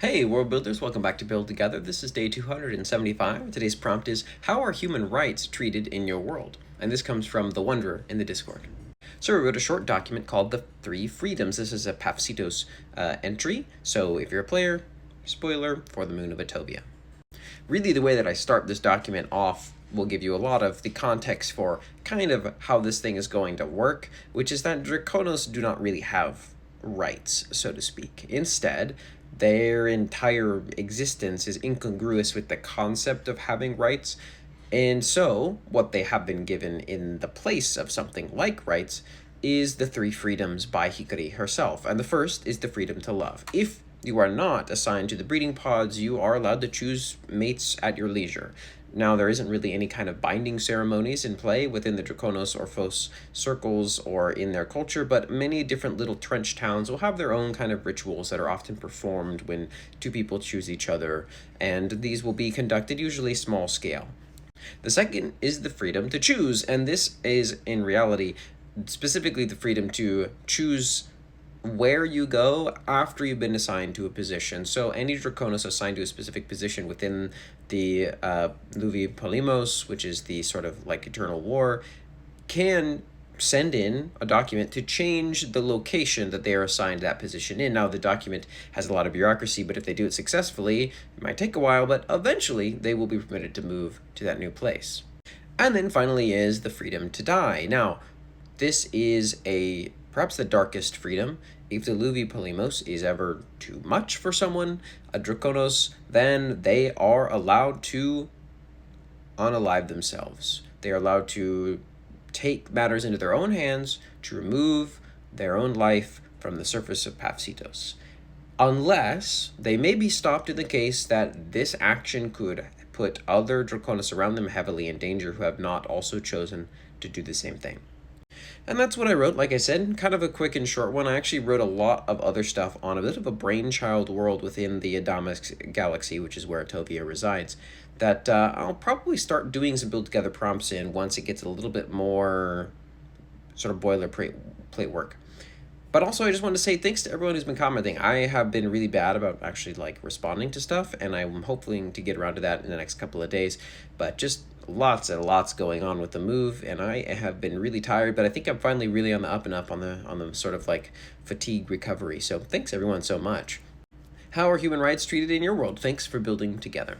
Hey world builders, welcome back to Build Together. This is day 275. Today's prompt is, how are human rights treated in your world? And this comes from the Wanderer in the Discord. So we wrote a short document called The Three Freedoms. This is a Pafcitos entry, so if you're a player, spoiler, for the Moon of Atobia. Really, the way that I start this document off will give you a lot of the context for kind of how this thing is going to work, which is that Drakonos do not really have rights, so to speak. Instead, their entire existence is incongruous with the concept of having rights, and so what they have been given in the place of something like rights is the three freedoms by Hikari herself. And the first is the freedom to love. If you are not assigned to the breeding pods, you are allowed to choose mates at your leisure. Now, there isn't really any kind of binding ceremonies in play within the Drakonos or Phos circles or in their culture, but many different little trench towns will have their own kind of rituals that are often performed when two people choose each other, and these will be conducted usually small scale. The second is the freedom to choose, and this is in reality specifically the freedom to choose where you go after you've been assigned to a position. So any Draconos assigned to a specific position within the Luvi Polymos, which is the sort of like eternal war, can send in a document to change the location that they are assigned that position in. Now, the document has a lot of bureaucracy, but if they do it successfully, it might take a while, but eventually they will be permitted to move to that new place. And then finally is the freedom to die. Now, this is perhaps the darkest freedom. If the Luvi Polymos is ever too much for someone, a Drakonos, then they are allowed to unalive themselves. They are allowed to take matters into their own hands to remove their own life from the surface of Pafcitos. Unless they may be stopped in the case that this action could put other Draconos around them heavily in danger who have not also chosen to do the same thing. And that's what I wrote. Like I said, kind of a quick and short one. I actually wrote a lot of other stuff on a bit of a brainchild world within the Adamas galaxy, which is where Atobia resides, that I'll probably start doing some build together prompts in once it gets a little bit more sort of boilerplate work. But also, I just wanted to say thanks to everyone who's been commenting. I have been really bad about actually responding to stuff, and I'm hoping to get around to that in the next couple of days. But just lots and lots going on with the move, and I have been really tired. But I think I'm finally really on the up and up on the sort of fatigue recovery. So thanks everyone so much. How are human rights treated in your world? Thanks for building together.